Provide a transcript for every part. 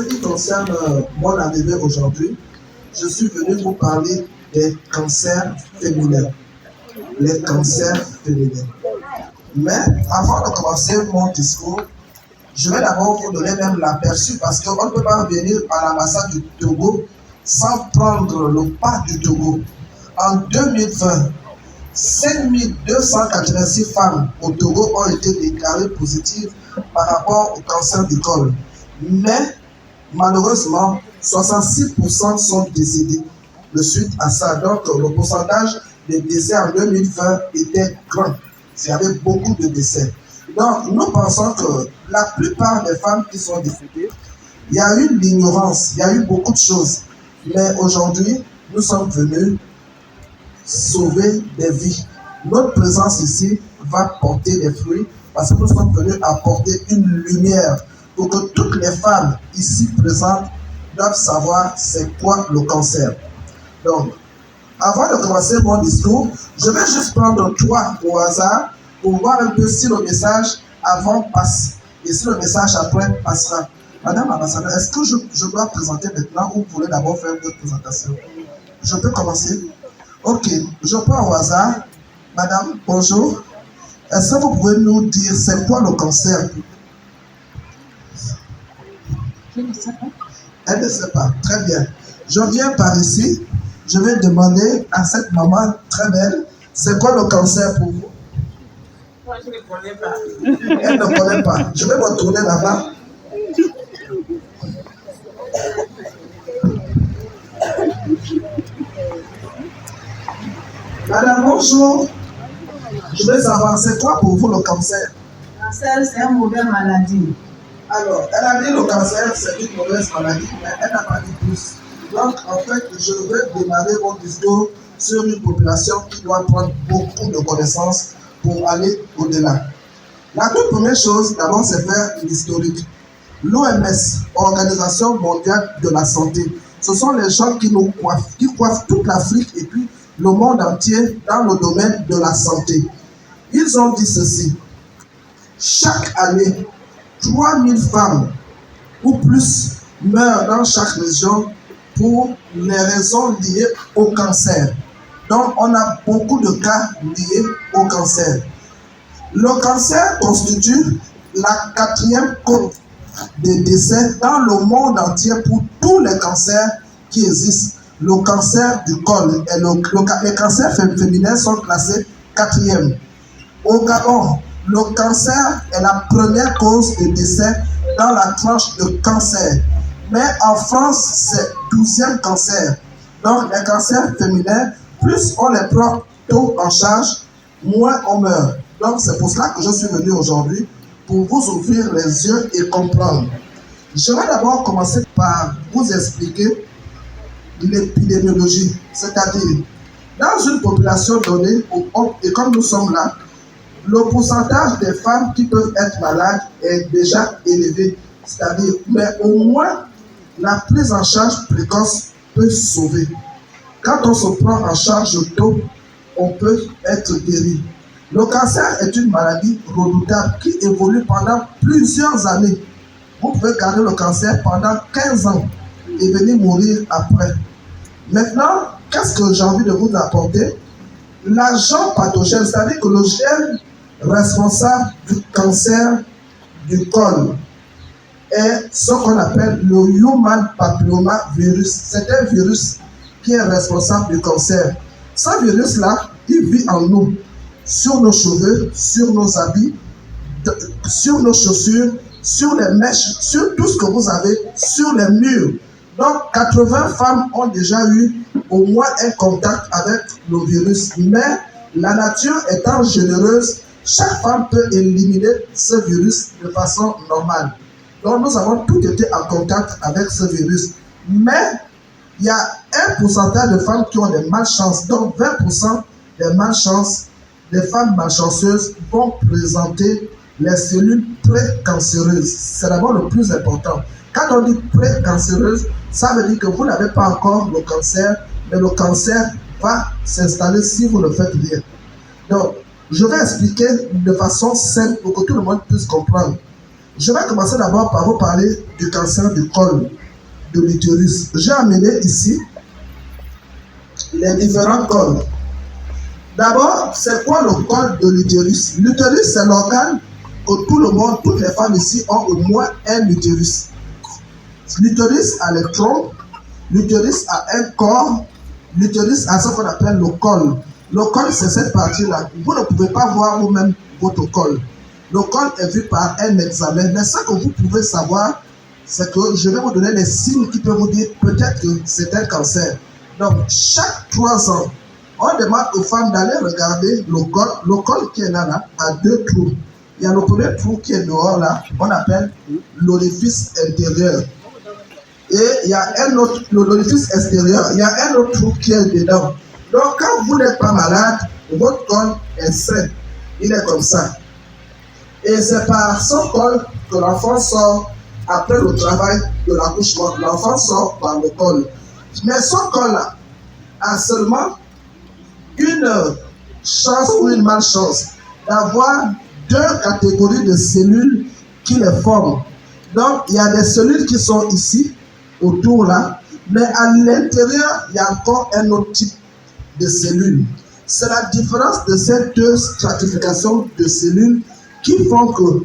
qui concerne mon arrivée aujourd'hui, je suis venu vous parler des cancers féminins. Les cancers féminins. Mais avant de commencer mon discours, je vais d'abord vous donner même l'aperçu parce qu'on ne peut pas venir à l'ambassade du Togo sans prendre le pas du Togo. En 2020, 5286 femmes au Togo ont été déclarées positives par rapport au cancer du col. Mais malheureusement, 66% sont décédés de suite à ça. Donc le pourcentage des décès en 2020 était grand. Il y avait beaucoup de décès. Donc nous pensons que la plupart des femmes qui sont décédées, il y a eu l'ignorance, il y a eu beaucoup de choses. Mais aujourd'hui, nous sommes venus sauver des vies. Notre présence ici va porter des fruits parce que nous sommes venus apporter une lumière pour que toutes les femmes ici présentes doivent savoir c'est quoi le cancer. Donc, avant de commencer mon discours, je vais juste prendre 3 au hasard pour voir un peu si le message avant passe et si le message après passera. Madame l'ambassadeur, est-ce que je dois présenter maintenant ou vous voulez d'abord faire votre présentation? Je peux commencer? Ok, je prends au hasard. Madame, bonjour. Est-ce que vous pouvez nous dire c'est quoi le cancer? Je ne sais pas. Elle ne sait pas. Très bien. Je viens par ici. Je vais demander à cette maman très belle, c'est quoi le cancer pour vous? Moi, je ne connais pas. Elle ne connaît pas. Je vais me tourner là-bas. Madame, bonjour. Je veux savoir, c'est quoi pour vous le cancer? Le cancer, c'est une mauvaise maladie. Alors, elle a dit le cancer, c'est une mauvaise maladie, mais elle n'a pas dit plus. Donc, en fait, je vais démarrer mon discours sur une population qui doit prendre beaucoup de connaissances pour aller au-delà. La toute première chose, d'abord, c'est faire l'historique. L'OMS, Organisation mondiale de la santé, ce sont les gens qui nous coiffent, qui coiffent toute l'Afrique et puis le monde entier dans le domaine de la santé. Ils ont dit ceci. Chaque année, 3000 femmes ou plus meurent dans chaque région pour les raisons liées au cancer. Donc, on a beaucoup de cas liés au cancer. Le cancer constitue la 4e cause des décès dans le monde entier pour tous les cancers qui existent. Le cancer du col et les cancers féminins sont classés 4e. Au Gabon, le cancer est la première cause de décès dans la tranche de cancer. Mais en France, c'est 12e cancer. Donc, les cancers féminins, plus on les prend tôt en charge, moins on meurt. Donc, c'est pour cela que je suis venu aujourd'hui pour vous ouvrir les yeux et comprendre. Je vais d'abord commencer par vous expliquer l'épidémiologie, c'est-à-dire, dans une population donnée, et comme nous sommes là, le pourcentage des femmes qui peuvent être malades est déjà élevé. C'est-à-dire, mais au moins, la prise en charge précoce peut sauver. Quand on se prend en charge tôt, on peut être guéri. Le cancer est une maladie redoutable qui évolue pendant plusieurs années. Vous pouvez garder le cancer pendant 15 ans et venir mourir après. Maintenant, qu'est-ce que j'ai envie de vous apporter? L'agent pathogène, c'est-à-dire que le gène responsable du cancer du col est ce qu'on appelle le Human Papilloma Virus. C'est un virus qui est responsable du cancer. Ce virus-là, il vit en nous, sur nos cheveux, sur nos habits, sur nos chaussures, sur les mèches, sur tout ce que vous avez, sur les murs. Donc, 80 femmes ont déjà eu au moins un contact avec le virus. Mais la nature étant généreuse, chaque femme peut éliminer ce virus de façon normale. Donc, nous avons tous été en contact avec ce virus. Mais, il y a un pourcentage de femmes qui ont des malchances. Donc, 20% des malchances, des femmes malchanceuses vont présenter les cellules précancéreuses. C'est d'abord le plus important. Quand on dit précancéreuse, ça veut dire que vous n'avez pas encore le cancer, mais le cancer va s'installer si vous ne faites rien. Donc, je vais expliquer de façon simple pour que tout le monde puisse comprendre. Je vais commencer d'abord par vous parler du cancer du col de l'utérus. J'ai amené ici les différents cols. D'abord, c'est quoi le col de l'utérus? L'utérus, c'est l'organe que tout le monde, toutes les femmes ici ont au moins un utérus. L'utérus a les troncs, l'utérus a un corps, l'utérus a ce qu'on appelle le col. Le col, c'est cette partie-là. Vous ne pouvez pas voir vous-même votre col. Le col est vu par un examen. Mais ce que vous pouvez savoir, c'est que je vais vous donner les signes qui peuvent vous dire peut-être que c'est un cancer. Donc, chaque 3 ans, on demande aux femmes d'aller regarder le col. Le col qui est là a 2 trous. Il y a le premier trou qui est dehors là, on appelle l'orifice intérieur. Et il y a un autre, l'orifice extérieur, il y a un autre trou qui est dedans. Donc, quand vous n'êtes pas malade, votre col est sain. Il est comme ça. Et c'est par son col que l'enfant sort après le travail de l'accouchement. L'enfant sort par le col. Mais son col-là a seulement une chance ou une malchance d'avoir 2 catégories de cellules qui les forment. Donc, il y a des cellules qui sont ici, autour là, mais à l'intérieur, il y a encore un autre type de cellules. C'est la différence de ces 2 stratifications de cellules qui font que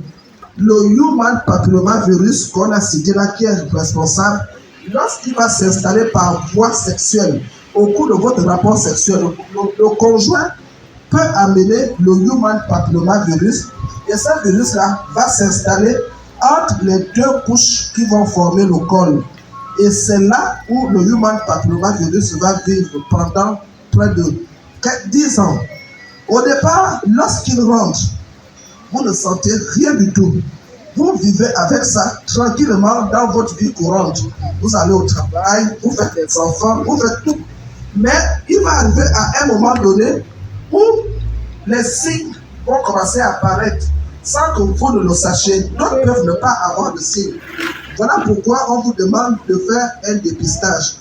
le human papillomavirus qu'on a cité là, qui est responsable, lorsqu'il va s'installer par voie sexuelle au cours de votre rapport sexuel, le conjoint peut amener le human papillomavirus et ce virus-là va s'installer entre les 2 couches qui vont former le col. Et c'est là où le human papillomavirus va vivre pendant près de 10 ans. Au départ, lorsqu'il rentre, vous ne sentez rien du tout. Vous vivez avec ça tranquillement dans votre vie courante. Vous allez au travail, vous faites les enfants, vous faites tout. Mais il va arriver à un moment donné où les signes vont commencer à apparaître sans que vous ne le sachiez. D'autres peuvent ne pas avoir de signes. Voilà pourquoi on vous demande de faire un dépistage.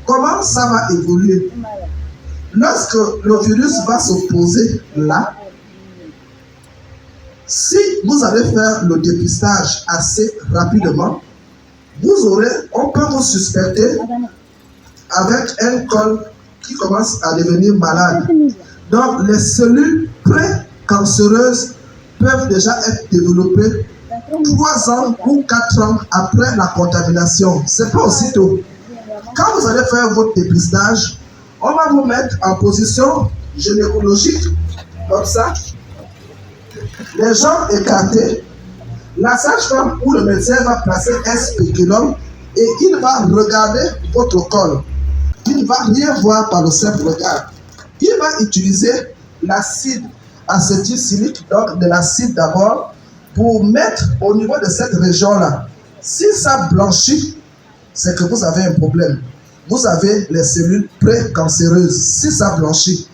Comment ça va évoluer? Lorsque le virus va se poser là, si vous allez faire le dépistage assez rapidement, on peut vous suspecter avec un col qui commence à devenir malade. Donc, les cellules pré-cancéreuses peuvent déjà être développées 3 ans ou 4 ans après la contamination. Ce n'est pas aussitôt. Quand vous allez faire votre dépistage, on va vous mettre en position gynécologique, comme ça, les jambes écartées. La sage-femme ou le médecin va placer un spéculum et il va regarder votre col. Il ne va rien voir par le simple regard. Il va utiliser l'acide acétylcyclique, donc de l'acide d'abord, pour mettre au niveau de cette région-là. Si ça blanchit, c'est que vous avez un problème. Vous avez les cellules pré-cancéreuses, si ça blanchit.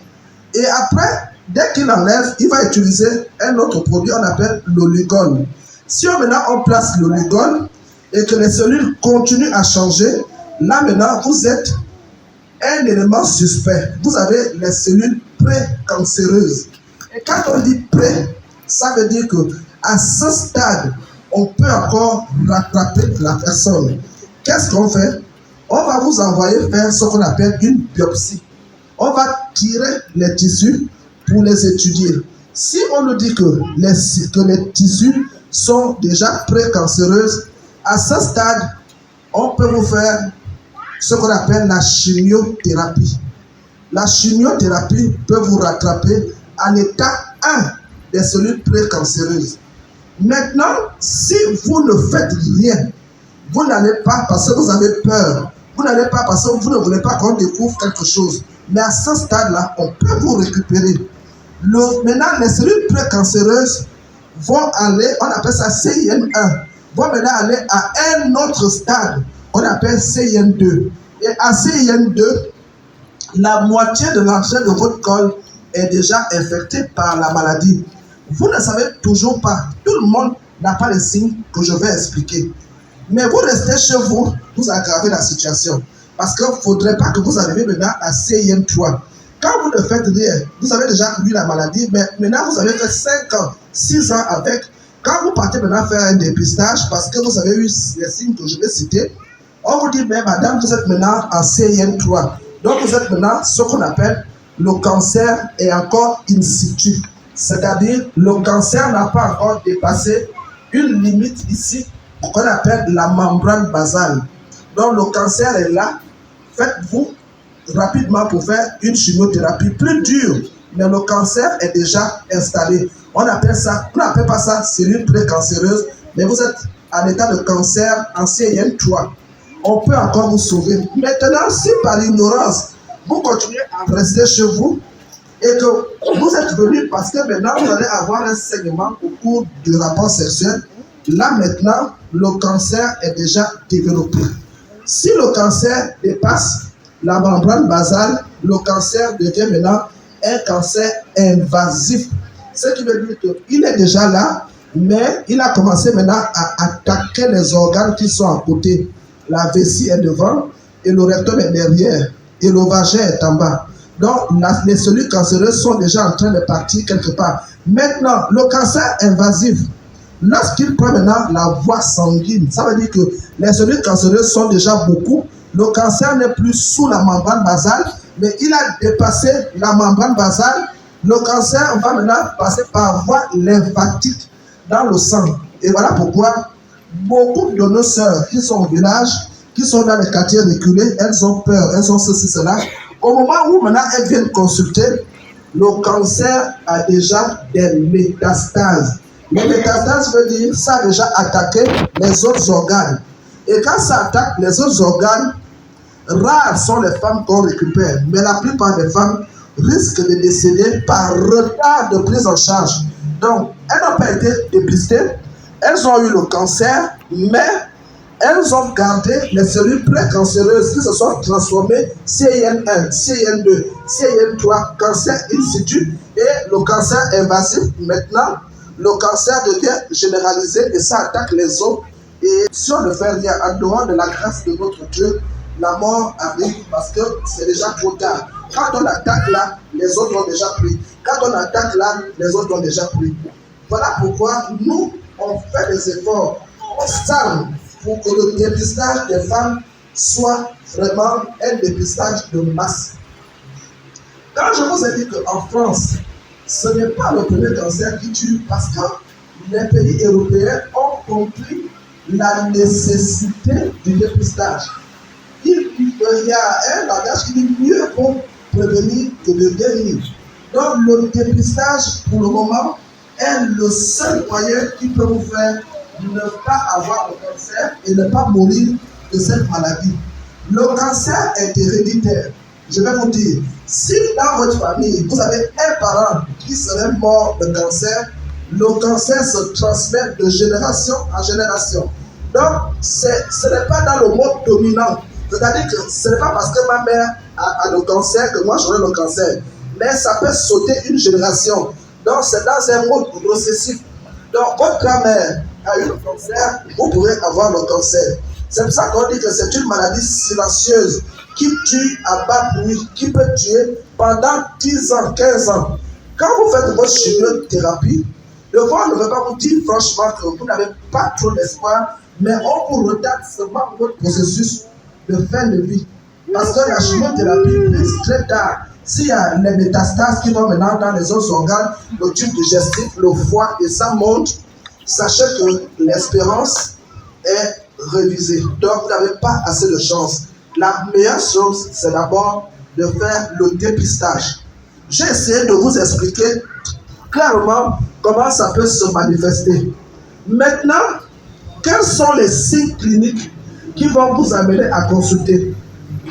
Et après, dès qu'il enlève, il va utiliser un autre produit, on appelle l'oligol. Si maintenant on place l'oligol et que les cellules continuent à changer, là maintenant vous êtes un élément suspect. Vous avez les cellules pré-cancéreuses. Et quand on dit pré, ça veut dire que à ce stade, on peut encore rattraper la personne. Qu'est-ce qu'on fait? On va vous envoyer faire ce qu'on appelle une biopsie. On va tirer les tissus pour les étudier. Si on nous dit que les tissus sont déjà pré-cancéreuses, à ce stade, on peut vous faire ce qu'on appelle la chimiothérapie. La chimiothérapie peut vous rattraper à l'état 1 des cellules pré-cancéreuses. Maintenant, si vous ne faites rien, vous n'allez pas parce que vous avez peur, vous n'allez pas parce que vous ne voulez pas qu'on découvre quelque chose. Mais à ce stade-là, on peut vous récupérer. Maintenant, les cellules pré-cancéreuses vont aller, on appelle ça CIN1, vont maintenant aller à un autre stade, on appelle CIN2. Et à CIN2, la moitié de l'entrée de votre col est déjà infectée par la maladie. Vous ne savez toujours pas, tout le monde n'a pas les signes que je vais expliquer. Mais vous restez chez vous, vous aggravez la situation. Parce qu'il ne faudrait pas que vous arriviez maintenant à CIN3. Quand vous ne faites rien, vous avez déjà eu la maladie, mais maintenant vous avez fait 5 ans, 6 ans avec, Quand vous partez maintenant faire un dépistage, parce que vous avez eu les signes que je vais citer, on vous dit, mais madame, vous êtes maintenant en CIN3. Donc vous êtes maintenant ce qu'on appelle le cancer est encore in situ. C'est-à-dire, le cancer n'a pas encore dépassé une limite ici qu'on appelle la membrane basale. Donc le cancer est là. Faites-vous rapidement pour faire une chimiothérapie plus dure. Mais le cancer est déjà installé. On n'appelle pas ça cellule précancéreuse, mais vous êtes en état de cancer en CIN3. On peut encore vous sauver. Maintenant, si par ignorance, vous continuez à rester chez vous et que vous êtes venu parce que maintenant vous allez avoir un saignement au cours du rapport sexuel, là maintenant, le cancer est déjà développé. Si le cancer dépasse la membrane basale, le cancer devient maintenant un cancer invasif. Ce qui veut dire qu'il est déjà là, mais il a commencé maintenant à attaquer les organes qui sont à côté. La vessie est devant et le rectum est derrière et le vagin est en bas. Donc les cellules cancéreuses sont déjà en train de partir quelque part. Maintenant, le cancer invasif, lorsqu'il prend maintenant la voie sanguine, ça veut dire que les cellules cancéreuses sont déjà beaucoup. Le cancer n'est plus sous la membrane basale, mais il a dépassé la membrane basale. Le cancer va maintenant passer par voie lymphatique dans le sang. Et voilà pourquoi beaucoup de nos sœurs qui sont au village, qui sont dans les quartiers reculés, elles ont peur, elles ont ceci, cela. Au moment où maintenant elles viennent consulter, le cancer a déjà des métastases. Les métastases veut dire ça a déjà attaqué les autres organes. Et quand ça attaque les autres organes, rares sont les femmes qu'on récupère. Mais la plupart des femmes risquent de décéder par retard de prise en charge. Donc, elles n'ont pas été dépistées, elles ont eu le cancer, mais elles ont gardé les cellules précancéreuses qui se sont transformées CIN1, CIN2, CIN3, cancer in situ et le cancer invasif. Maintenant, le cancer devient généralisé et ça attaque les os. Et si on ne fait rien en dehors de la grâce de notre Dieu, la mort arrive parce que c'est déjà trop tard. Quand on attaque là, les autres ont déjà pris. Quand on attaque là, les autres ont déjà pris. Voilà pourquoi nous, on fait des efforts constants pour que le dépistage des femmes soit vraiment un dépistage de masse. Quand je vous ai dit qu'en France, ce n'est pas le premier cancer qui tue parce que les pays européens ont compris la nécessité du dépistage. Il y a un langage qui dit mieux pour prévenir que de guérir. Donc le dépistage, pour le moment, est le seul moyen qui peut vous faire ne pas avoir le cancer et ne pas mourir de cette maladie. Le cancer est héréditaire. Je vais vous dire, si dans votre famille, vous avez un parent qui serait mort de cancer, le cancer se transmet de génération en génération. Donc, ce n'est pas dans le mode dominant. C'est-à-dire que ce n'est pas parce que ma mère a le cancer que moi j'aurai le cancer. Mais ça peut sauter une génération. Donc, c'est dans un mode récessif. Donc, votre grand-mère a eu le cancer, vous pourrez avoir le cancer. C'est pour ça qu'on dit que c'est une maladie silencieuse qui tue à bas bruit, qui peut tuer pendant 10 ans, 15 ans. Quand vous faites votre chimiothérapie, le corps ne veut pas vous dire franchement que vous n'avez pas trop d'espoir, mais on vous retarde seulement votre processus de fin de vie. Parce que la chimiothérapie brise très tard. S'il y a les métastases qui vont maintenant dans les autres organes, le tube digestif, le foie, et ça monte, sachez que l'espérance est révisée. Donc, vous n'avez pas assez de chance. La meilleure chose, c'est d'abord de faire le dépistage. J'ai essayé de vous expliquer clairement comment ça peut se manifester. Maintenant, quels sont les signes cliniques qui vont vous amener à consulter?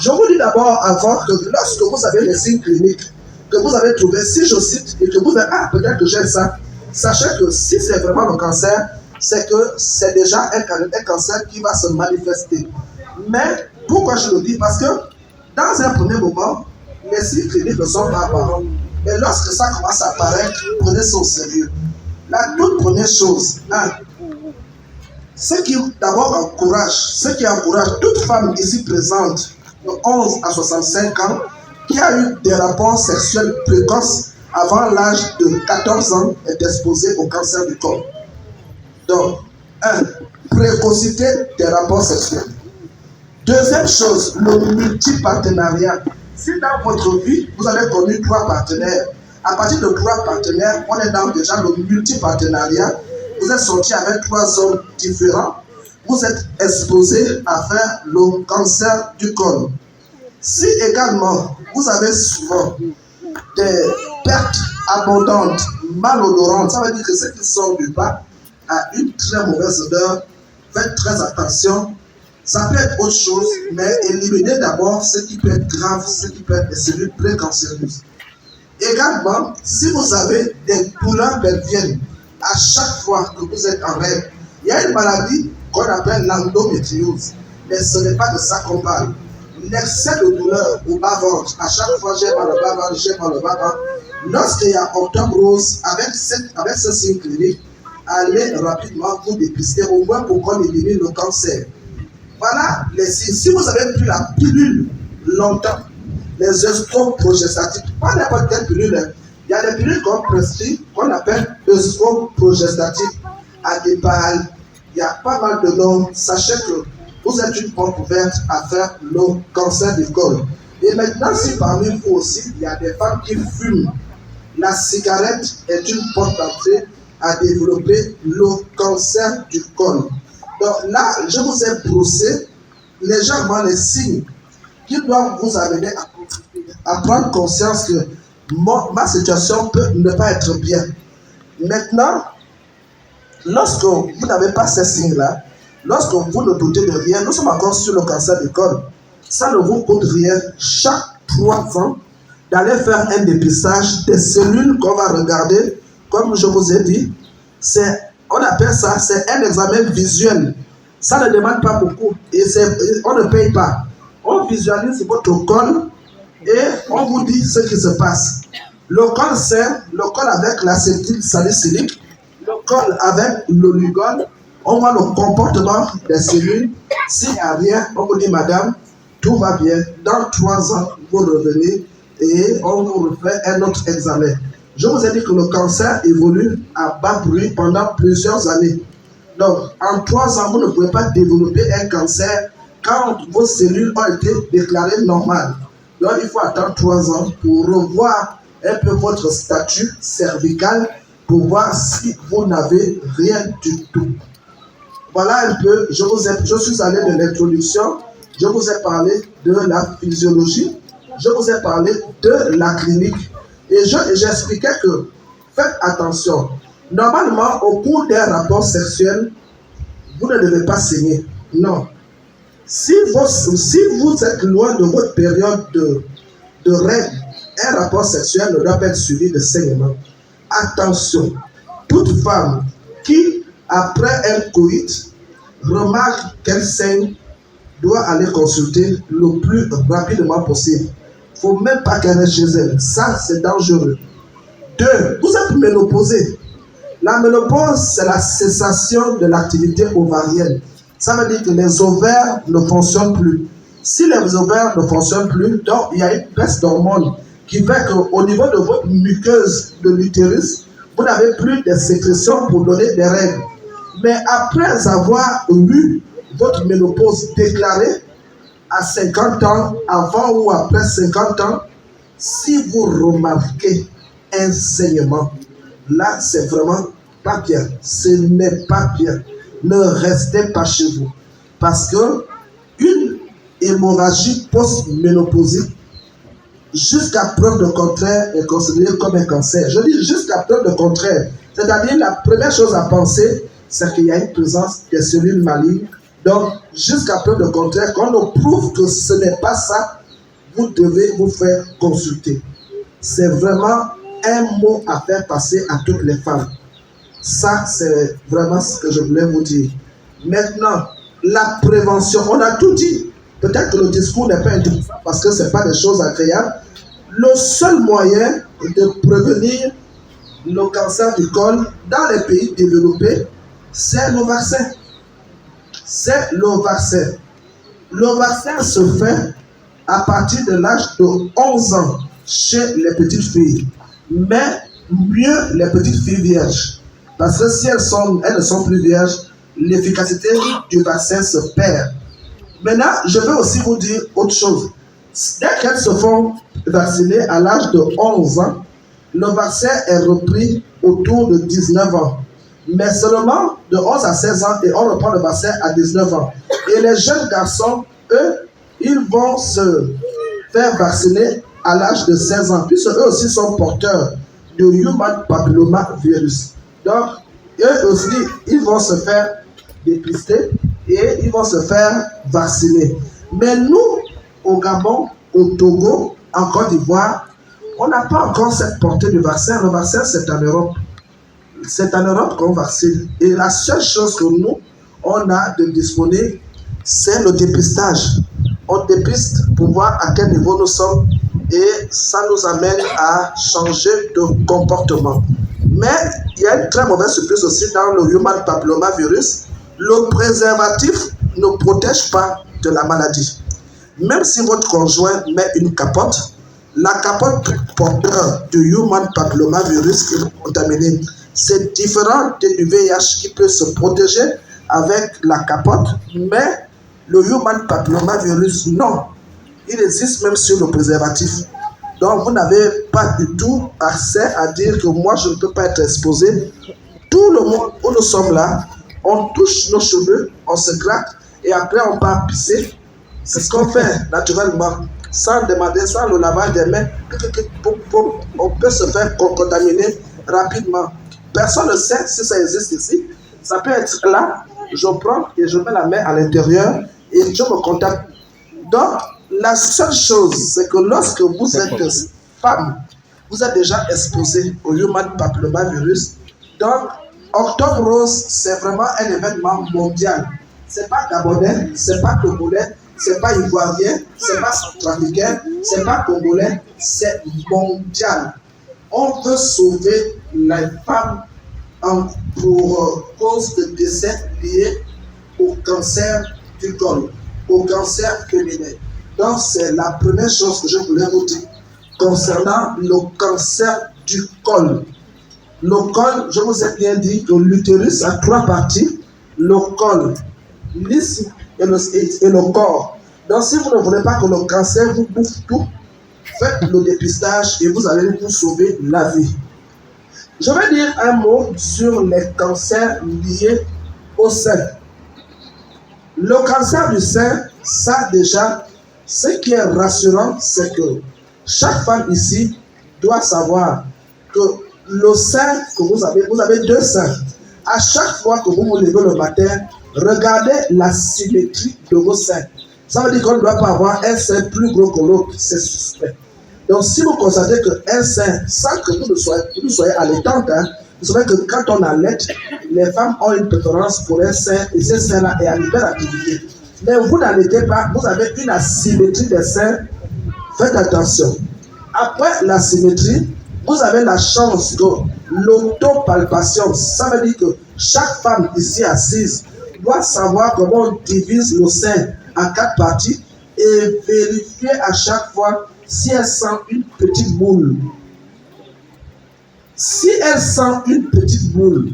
Je vous dis d'abord avant que lorsque vous avez les signes cliniques que vous avez trouvés, si je cite et que vous avez peut-être que j'ai ça, sachez que si c'est vraiment le cancer, c'est que c'est déjà un cancer qui va se manifester. Mais pourquoi je le dis? Parce que dans un premier moment, les signes cliniques ne sont pas apparents. Mais lorsque ça commence à apparaître, prenez ça au sérieux. La toute première chose, ce qui d'abord encourage toute femme ici présente de 11 à 65 ans qui a eu des rapports sexuels précoces avant l'âge de 14 ans est exposée au cancer du corps. Donc, précocité des rapports sexuels. Deuxième chose, le multipartenariat. Si dans votre vie, vous avez connu 3 partenaires, à partir de 3 partenaires, on est dans déjà le multipartenariat. Vous êtes sorti avec 3 hommes différents. Vous êtes exposé à faire le cancer du col. Si également, vous avez souvent des pertes abondantes, malodorantes, ça veut dire que ceux qui sortent du bas a une très mauvaise odeur. Faites très attention. Ça peut être autre chose, mais éliminez d'abord ce qui peut être grave, ce qui peut être des cellules précancéreuses. Également, si vous avez des douleurs pelviennes à chaque fois que vous êtes en règle, il y a une maladie qu'on appelle l'endométriose, mais ce n'est pas de ça qu'on parle. L'excès de douleur au bas-ventre, à chaque fois j'ai mal au bas-ventre, j'ai mal au bas-ventre. Lorsqu'il y a Octobre Rose, avec ce signe clinique, allez rapidement vous dépister, au moins pour qu'on élimine le cancer. Voilà les signes. Si vous avez pris la pilule longtemps, les œstroprogestatifs, pas n'importe quelle pilule, il y a des pilules qu'on prescrit, qu'on appelle œstroprogestatifs, Adépal, il y a pas mal de noms. Sachez que vous êtes une porte ouverte à faire le cancer du col. Et maintenant, si parmi vous aussi, il y a des femmes qui fument, la cigarette est une porte d'entrée à développer le cancer du col. Donc là, je vous ai brossé légèrement les signes qui doivent vous amener à prendre conscience que ma situation peut ne pas être bien. Maintenant, lorsque vous n'avez pas ces signes-là, lorsque vous ne doutez de rien, nous sommes encore sur le cancer du col. Ça ne vous coûte rien chaque 3 ans d'aller faire un dépistage des cellules qu'on va regarder. Comme je vous ai dit, on appelle ça, c'est un examen visuel. Ça ne demande pas beaucoup et on ne paye pas. On visualise votre col et on vous dit ce qui se passe. Le col, c'est le col avec l'acétyl salicylique, le col avec l'oligol. On voit le comportement des cellules. S'il n'y a rien, on vous dit, madame, tout va bien. Dans 3 ans, vous revenez et on vous refait un autre examen. Je vous ai dit que le cancer évolue à bas bruit pendant plusieurs années. Donc, en 3 ans, vous ne pouvez pas développer un cancer quand vos cellules ont été déclarées normales. Donc, il faut attendre 3 ans pour revoir un peu votre statut cervical pour voir si vous n'avez rien du tout. Voilà un peu, je suis allé de l'introduction, je vous ai parlé de la physiologie, je vous ai parlé de la clinique et j'expliquais que faites attention. Normalement, au cours d'un rapport sexuel, vous ne devez pas saigner. Non. Si vous êtes loin de votre période de règle, un rapport sexuel ne doit pas être suivi de saignement. Attention, toute femme qui, après un coït, remarque qu'elle saigne, doit aller consulter le plus rapidement possible. Il ne faut même pas qu'elle reste chez elle. Ça, c'est dangereux. 2, vous êtes ménopausé. La ménopause, c'est la cessation de l'activité ovarienne. Ça veut dire que les ovaires ne fonctionnent plus. Si les ovaires ne fonctionnent plus, donc il y a une baisse d'hormones qui fait qu'au niveau de votre muqueuse de l'utérus, vous n'avez plus de sécrétions pour donner des règles. Mais après avoir eu votre ménopause déclarée à 50 ans, avant ou après 50 ans, si vous remarquez un saignement, là, c'est vraiment pas bien. Ce n'est pas bien. Ne restez pas chez vous. Parce que une hémorragie post-ménopausique, jusqu'à preuve de contraire, est considérée comme un cancer. Je dis jusqu'à preuve de contraire. C'est-à-dire, la première chose à penser, c'est qu'il y a une présence des cellules malignes. Donc, jusqu'à preuve de contraire, quand on prouve que ce n'est pas ça, vous devez vous faire consulter. C'est vraiment un mot à faire passer à toutes les femmes. Ça, c'est vraiment ce que je voulais vous dire. Maintenant, la prévention, on a tout dit. Peut-être que le discours n'est pas intéressant parce que ce n'est pas des choses agréables. Le seul moyen de prévenir le cancer du col dans les pays développés, c'est le vaccin. C'est le vaccin. Le vaccin se fait à partir de l'âge de 11 ans chez les petites filles. Mais mieux les petites filles vierges. Parce que si elles ne sont plus vierges, l'efficacité du vaccin se perd. Maintenant, je veux aussi vous dire autre chose. Dès qu'elles se font vacciner à l'âge de 11 ans, le vaccin est repris autour de 19 ans. Mais seulement de 11 à 16 ans et on reprend le vaccin à 19 ans. Et les jeunes garçons, eux, ils vont se faire vacciner à l'âge de 16 ans, puisque eux aussi sont porteurs de Human Papilloma Virus. Donc, eux aussi, ils vont se faire dépister et ils vont se faire vacciner. Mais nous, au Gabon, au Togo, en Côte d'Ivoire, on n'a pas encore cette portée de vaccin. Le vaccin, c'est en Europe. C'est en Europe qu'on vaccine. Et la seule chose que nous, on a de disponible, c'est le dépistage. On dépiste pour voir à quel niveau nous sommes et ça nous amène à changer de comportement. Mais il y a une très mauvaise surprise aussi dans le Human Papilloma Virus. Le préservatif ne protège pas de la maladie. Même si votre conjoint met une capote, la capote porteur du Human Papilloma Virus qui est contaminé, c'est différent du VIH qui peut se protéger avec la capote, mais le Human Papilloma Virus, non. Il existe même sur le préservatif. Donc, vous n'avez pas du tout accès à dire que moi, je ne peux pas être exposé. Tout le monde où nous sommes là, on touche nos cheveux, on se gratte et après on part pisser. C'est ce qu'on fait naturellement, sans demander, sans le lavage des mains. On peut se faire contaminer rapidement. Personne ne sait si ça existe ici. Ça peut être là, je prends et je mets la main à l'intérieur et je me contacte. Donc, la seule chose, c'est que lorsque vous êtes femme, vous êtes déjà exposé au Human Papilloma Virus. Donc, Octobre Rose, c'est vraiment un événement mondial. C'est pas gabonais, c'est pas togolais, c'est pas ivoirien, c'est pas centrafricain, c'est pas congolais, c'est mondial. On veut sauver les femmes pour cause de décès liés au cancer du col, au cancer féminin. Donc, c'est la première chose que je voulais vous dire concernant le cancer du col. Le col, je vous ai bien dit que l'utérus a 3 parties, le col, l'is et le corps. Donc, si vous ne voulez pas que le cancer vous bouffe tout, faites le dépistage et vous allez vous sauver la vie. Je vais dire un mot sur les cancers liés au sein. Le cancer du sein, ça déjà, ce qui est rassurant, c'est que chaque femme ici doit savoir que le sein que vous avez 2 seins. À chaque fois que vous vous levez le matin, regardez la symétrie de vos seins. Ça veut dire qu'on ne doit pas avoir un sein plus gros que l'autre, c'est suspect. Donc si vous constatez qu'un sein, sans que vous ne soyez allaitante, vous savez que quand on allaite, les femmes ont une préférence pour un sein et ce sein-là est en hyperactivité. Mais vous n'allaitez pas, vous avez une asymétrie des seins, faites attention. Après la symétrie, vous avez la chance que l'autopalpation, ça veut dire que chaque femme ici assise doit savoir comment on divise le sein en 4 parties et vérifier à chaque fois si elle sent une petite boule. Si elle sent une petite boule,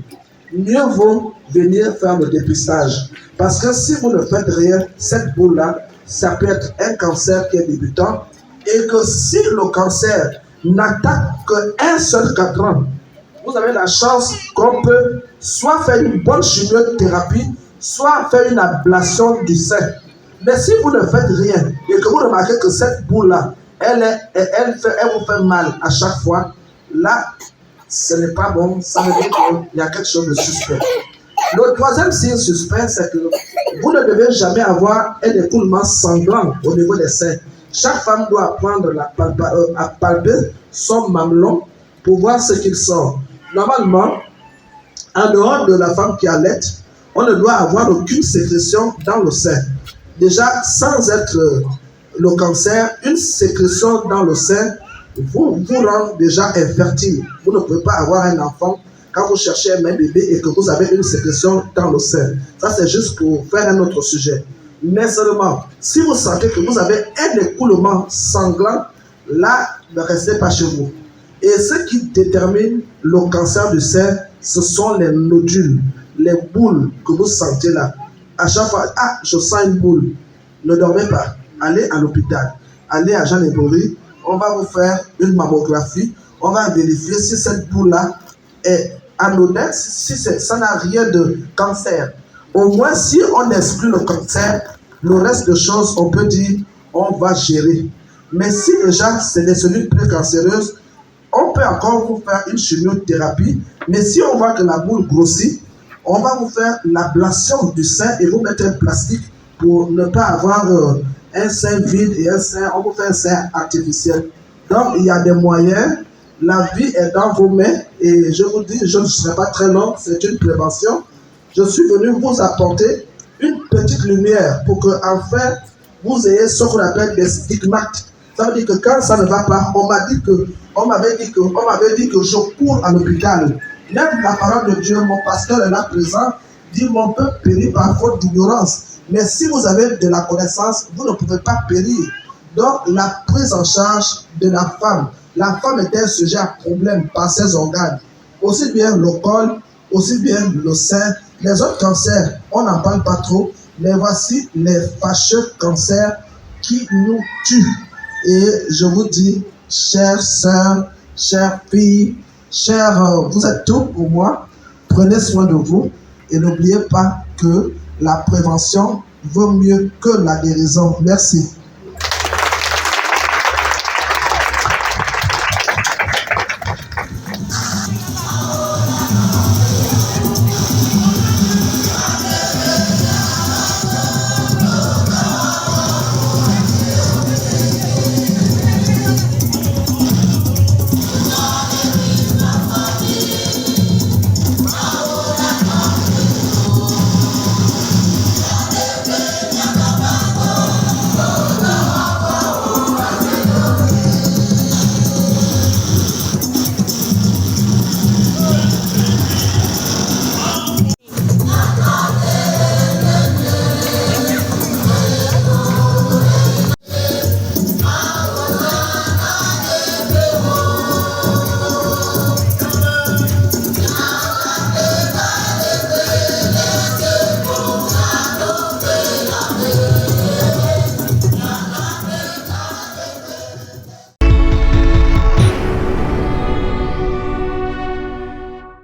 mieux vaut venir faire le dépistage. Parce que si vous ne faites rien, cette boule-là, ça peut être un cancer qui est débutant. Et que si le cancer n'attaque qu'un seul cadran, vous avez la chance qu'on peut soit faire une bonne chimiothérapie, soit faire une ablation du sein. Mais si vous ne faites rien et que vous remarquez que cette boule-là, elle vous fait mal à chaque fois, là, ce n'est pas bon, ça veut dire qu'il y a quelque chose de suspect. Le troisième signe suspect, c'est que vous ne devez jamais avoir un écoulement sanglant au niveau des seins. Chaque femme doit apprendre à palper son mamelon pour voir ce qu'il sort. Normalement, en dehors de la femme qui allaite, on ne doit avoir aucune sécrétion dans le sein. Déjà, sans être le cancer, une sécrétion dans le sein vous rend déjà infertile. Vous ne pouvez pas avoir un enfant quand vous cherchez un même bébé et que vous avez une sécrétion dans le sein. Ça, c'est juste pour faire un autre sujet. Mais seulement, si vous sentez que vous avez un écoulement sanglant, là, ne restez pas chez vous. Et ce qui détermine le cancer du sein, ce sont les nodules, les boules que vous sentez là. À chaque fois, ah, je sens une boule. Ne dormez pas. Allez à l'hôpital. Allez à Jean Lébory. On va vous faire une mammographie. On va vérifier si cette boule-là est anodine, si ça n'a rien de cancer. Au moins, si on exclut le cancer, le reste de choses, on peut dire, on va gérer. Mais si déjà c'est des cellules précancéreuses, on peut encore vous faire une chimiothérapie. Mais si on voit que la boule grossit, on va vous faire l'ablation du sein et vous mettre un plastique pour ne pas avoir un sein vide et un sein, on vous fait un sein artificiel. Donc il y a des moyens. La vie est dans vos mains et je vous dis, je ne serai pas très long, c'est une prévention. Je suis venu vous apporter une petite lumière pour que enfin vous ayez ce qu'on appelle des stigmates. Ça veut dire que quand ça ne va pas, on m'avait dit que je cours à l'hôpital. Même la parole de Dieu, mon pasteur est là présent, dit mon peuple périt par faute d'ignorance. Mais si vous avez de la connaissance, vous ne pouvez pas périr. Donc la prise en charge de la femme est un sujet à problème par ses organes. Aussi bien le col, aussi bien le sein. Les autres cancers, on n'en parle pas trop, mais voici les fâcheux cancers qui nous tuent. Et je vous dis, chères sœurs, chères filles, vous êtes tout pour moi. Prenez soin de vous et n'oubliez pas que la prévention vaut mieux que la guérison. Merci.